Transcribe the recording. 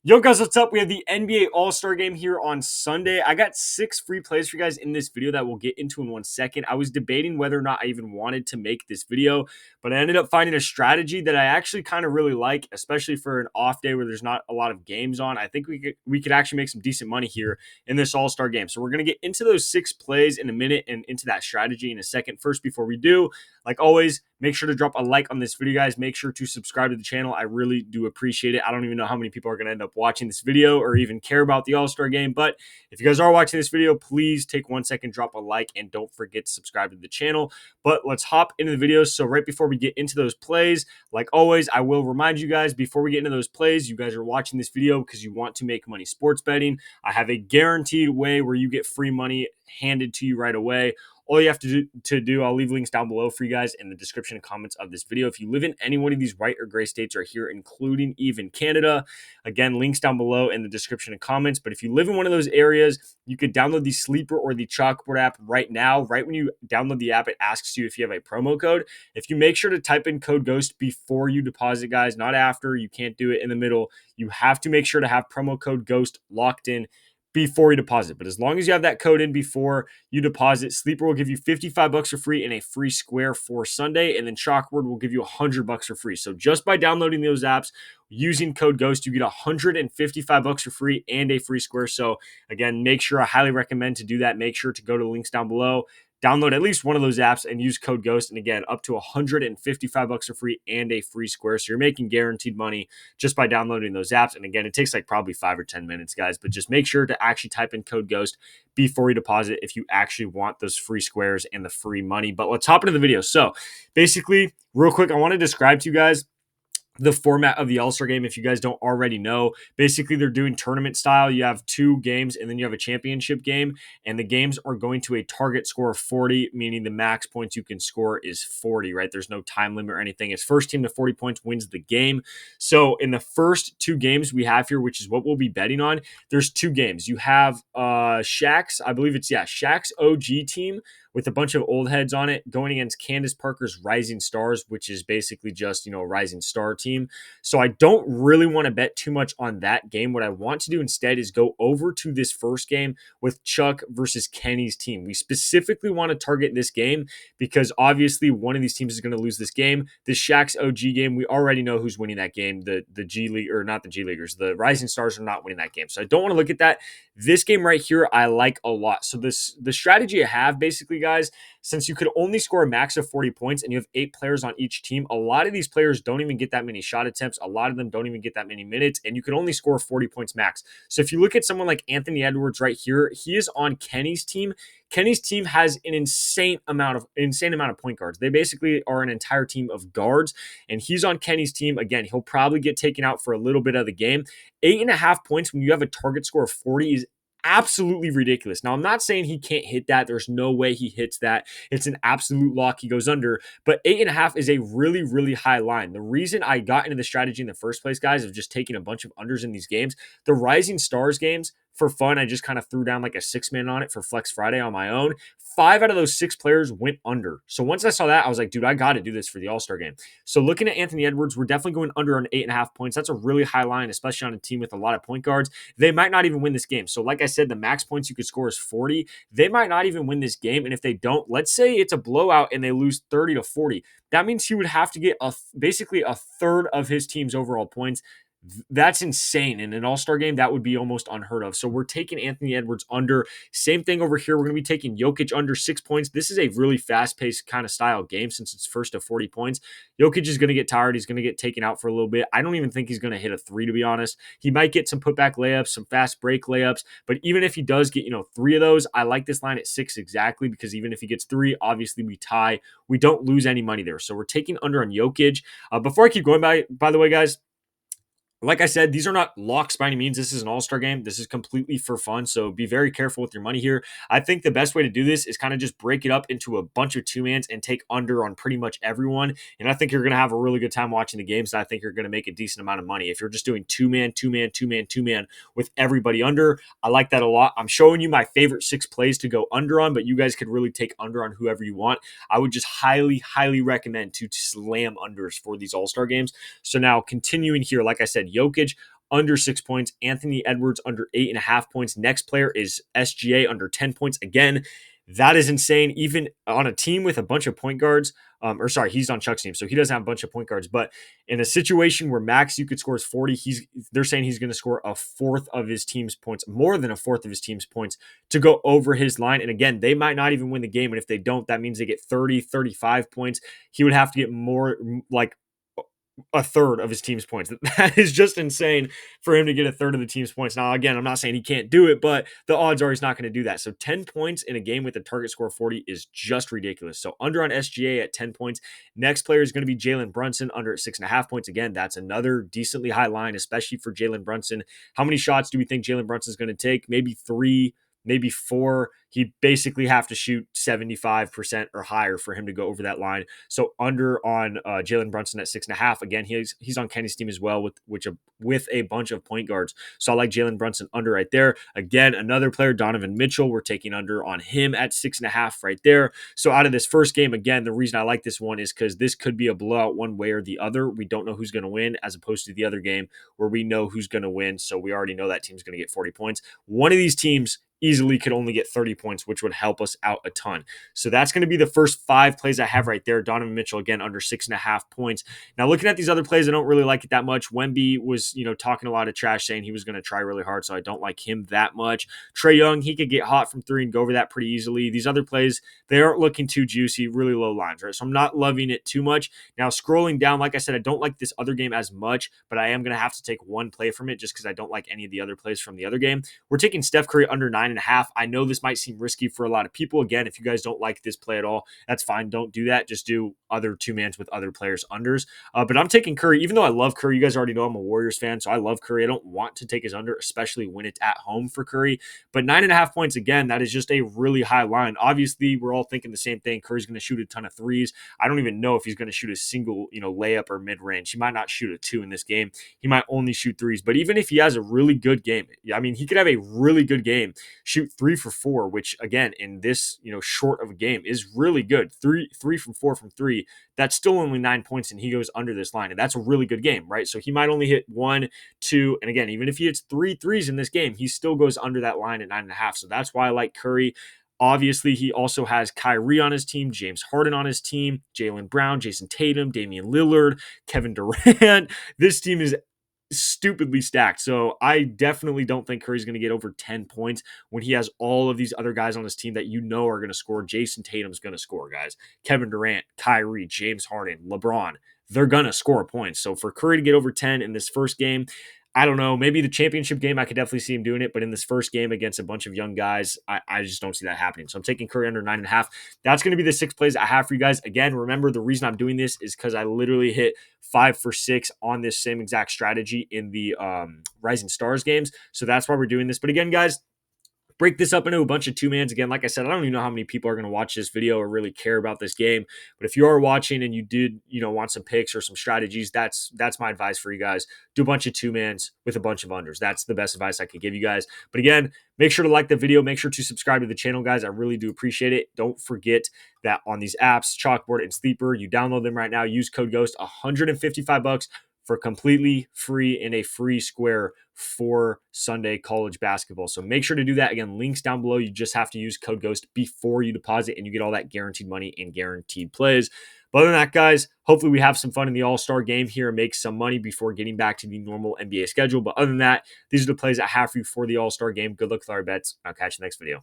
Yo, guys, what's up? We have the NBA All-Star Game here on Sunday. I got 6 free plays for you guys in this video that we'll get into in 1 second. I was debating whether or not I even wanted to make this video, but I ended up finding a strategy that I actually kind of really like, especially for an off day where there's not a lot of games on. I think we could actually make some decent money here in this All-Star Game. So we're going to get into those 6 plays in a minute and into that strategy in a second. First, before we do, like always, make sure to drop a like on this video, guys. Make sure to subscribe to the channel. I really do appreciate it. I don't even know how many people are going to end up watching this video or even care about the All-Star Game. But if you guys are watching this video, please take 1 second, drop a like, and don't forget to subscribe to the channel. But let's hop into the video. So right before we get into those plays, like always, I will remind you guys before we get into those plays, you guys are watching this video because you want to make money sports betting. I have a guaranteed way where you get free money handed to you right away. All you have to do, I'll leave links down below for you guys in the description and comments of this video. If you live in any one of these white or gray states right here, including even Canada, again, links down below in the description and comments. But if you live in one of those areas, you could download the Sleeper or the Chalkboard app right now. Right when you download the app, it asks you if you have a promo code. If you make sure to type in code GHOST before you deposit, guys, not after, you can't do it in the middle. You have to make sure to have promo code GHOST locked in before you deposit. But as long as you have that code in before you deposit, Sleeper will give you $55 for free and a free square for Sunday, and then Chalkboard will give you $100 for free. So just by downloading those apps using code GHOST, you get $155 for free and a free square. So again, make sure, I highly recommend to do that. Make sure to go to the links down below, download at least one of those apps and use code GHOST. And again, up to $155 for free and a free square. So you're making guaranteed money just by downloading those apps. And again, it takes like probably 5 or 10 minutes, guys. But just make sure to actually type in code GHOST before you deposit if you actually want those free squares and the free money. But let's hop into the video. So basically, real quick, I want to describe to you guys the format of the All-Star Game. If you guys don't already know, basically they're doing tournament style. You have 2 games and then you have a championship game, and the games are going to a target score of 40, meaning the max points you can score is 40, right? There's no time limit or anything. It's first team to 40 points wins the game. So in the first 2 games we have here, which is what we'll be betting on, there's 2 games. You have Shaq's, I believe it's, Shaq's OG team with a bunch of old heads on it going against Candace Parker's Rising Stars, which is basically just, a Rising Star team. So I don't really want to bet too much on that game. What I want to do instead is go over to this first game with Chuck versus Kenny's team. We specifically want to target this game because obviously one of these teams is going to lose this game. This Shaq's OG game, we already know who's winning that game. The G League, or not the G Leaguers, the Rising Stars are not winning that game. So I don't want to look at that. This game right here, I like a lot. So the strategy I have basically, guys, since you could only score a max of 40 points and you have 8 players on each team, a lot of these players don't even get that many shot attempts. A lot of them don't even get that many minutes, and you can only score 40 points max. So if you look at someone like Anthony Edwards right here, he is on Kenny's team. Kenny's team has an insane amount of point guards. They basically are an entire team of guards, and he's on Kenny's team. Again, he'll probably get taken out for a little bit of the game. 8.5 points when you have a target score of 40 is absolutely ridiculous. Now, I'm not saying he can't hit that. There's no way he hits that. It's an absolute lock. He goes under. But 8.5 is a really, really high line. The reason I got into the strategy in the first place, guys, of just taking a bunch of unders in these games, the Rising Stars games, for fun, I just kind of threw down like a 6-man on it for Flex Friday on my own. 5 out of those 6 players went under. So once I saw that, I was like, dude, I got to do this for the All-Star Game. So looking at Anthony Edwards, we're definitely going under on 8.5 points. That's a really high line, especially on a team with a lot of point guards. They might not even win this game. So like I said, the max points you could score is 40. They might not even win this game. And if they don't, let's say it's a blowout and they lose 30 to 40. That means he would have to get basically a third of his team's overall points. That's insane. In an All-Star game, that would be almost unheard of. So we're taking Anthony Edwards under. Same thing over here. We're going to be taking Jokic under 6 points. This is a really fast-paced kind of style game since it's first to 40 points. Jokic is going to get tired. He's going to get taken out for a little bit. I don't even think he's going to hit a 3, to be honest. He might get some putback layups, some fast break layups, but even if he does get, 3 of those, I like this line at 6 exactly, because even if he gets 3, obviously we tie. We don't lose any money there. So we're taking under on Jokic. Before I keep going, by the way, guys, like I said, these are not locks by any means. This is an all-star game. This is completely for fun, so be very careful with your money here. I think the best way to do this is kind of just break it up into a bunch of 2-mans and take under on pretty much everyone, and I think you're going to have a really good time watching the games, and I think you're going to make a decent amount of money. If you're just doing 2-man, 2-man, 2-man, 2-man with everybody under, I like that a lot. I'm showing you my favorite 6 plays to go under on, but you guys could really take under on whoever you want. I would just highly, highly recommend to slam unders for these all-star games. So now continuing here, like I said, Jokic under 6 points. Anthony Edwards under 8.5 points. Next player is SGA under 10 points. Again, that is insane. Even on a team with a bunch of point guards, or sorry, he's on Chuck's team, so he doesn't have a bunch of point guards. But in a situation where max you could score is 40, they're saying he's going to score a fourth of his team's points, more than a fourth of his team's points to go over his line. And again, they might not even win the game. And if they don't, that means they get 30, 35 points. He would have to get more, like a third of his team's points. That is just insane for him to get a third of the team's points. Now, again, I'm not saying he can't do it, but the odds are he's not going to do that. So 10 points in a game with a target score of 40 is just ridiculous. So under on SGA at 10 points. Next player is going to be Jalen Brunson under at 6.5 points. Again, that's another decently high line, especially for Jalen Brunson. How many shots do we think Jalen Brunson is going to take? Maybe 3, maybe 4. He basically have to shoot 75% or higher for him to go over that line. So under on Jalen Brunson at 6.5. Again, he's on Kenny's team as well with a bunch of point guards. So I like Jalen Brunson under right there. Again, another player, Donovan Mitchell, we're taking under on him at 6.5 right there. So out of this first game, again, the reason I like this one is because this could be a blowout one way or the other. We don't know who's going to win, as opposed to the other game where we know who's going to win. So we already know that team's going to get 40 points. One of these teams easily could only get 30 points, which would help us out a ton. So that's going to be the first 5 plays I have right there. Donovan Mitchell, again, under 6.5 points. Now, looking at these other plays, I don't really like it that much. Wemby was, talking a lot of trash, saying he was going to try really hard, so I don't like him that much. Trae Young, he could get hot from 3 and go over that pretty easily. These other plays, they aren't looking too juicy, really low lines, right? So I'm not loving it too much. Now, scrolling down, like I said, I don't like this other game as much, but I am going to have to take one play from it just because I don't like any of the other plays from the other game. We're taking Steph Curry under 9.5. I know this might seem risky for a lot of people. Again, if you guys don't like this play at all, that's fine. Don't do that. Just do other 2-mans with other players' unders. But I'm taking Curry, even though I love Curry. You guys already know I'm a Warriors fan, so I love Curry. I don't want to take his under, especially when it's at home for Curry. But 9.5 points, again, that is just a really high line. Obviously, we're all thinking the same thing. Curry's going to shoot a ton of threes. I don't even know if he's going to shoot a single, layup or mid-range. He might not shoot a 2 in this game. He might only shoot threes. But even if he has a really good game, I mean, he could have a really good game, shoot 3 for 4, which again, in this, short of a game is really good. Three from 4 from 3. That's still only 9 points and he goes under this line. And that's a really good game, right? So he might only hit 1, 2. And again, even if he hits 3 threes in this game, he still goes under that line at 9.5. So that's why I like Curry. Obviously, he also has Kyrie on his team, James Harden on his team, Jaylen Brown, Jason Tatum, Damian Lillard, Kevin Durant. This team is stupidly stacked. So I definitely don't think Curry's going to get over 10 points when he has all of these other guys on his team that are going to score. Jason Tatum's going to score, guys. Kevin Durant, Kyrie, James Harden, LeBron, they're going to score points. So for Curry to get over 10 in this first game, I don't know. Maybe the championship game, I could definitely see him doing it. But in this first game against a bunch of young guys, I just don't see that happening. So I'm taking Curry under 9.5. That's going to be the 6 plays I have for you guys. Again, remember, the reason I'm doing this is because I literally hit 5 for 6 on this same exact strategy in the Rising Stars games. So that's why we're doing this. But again, guys, break this up into a bunch of 2-mans. Again, like I said, I don't even know how many people are going to watch this video or really care about this game. But if you are watching and you did, want some picks or some strategies, that's my advice for you guys. Do a bunch of 2-mans with a bunch of unders. That's the best advice I could give you guys. But again, make sure to like the video. Make sure to subscribe to the channel, guys. I really do appreciate it. Don't forget that on these apps, Chalkboard and Sleeper, you download them right now. Use code GHOST, $155 for completely free and a free square for Sunday college basketball. So make sure to do that. Again, links down below. You just have to use code GHOST before you deposit and you get all that guaranteed money and guaranteed plays. But other than that, guys, hopefully we have some fun in the All-Star game here and make some money before getting back to the normal NBA schedule. But other than that, these are the plays I have for you for the All-Star game. Good luck with our bets. I'll catch you next video.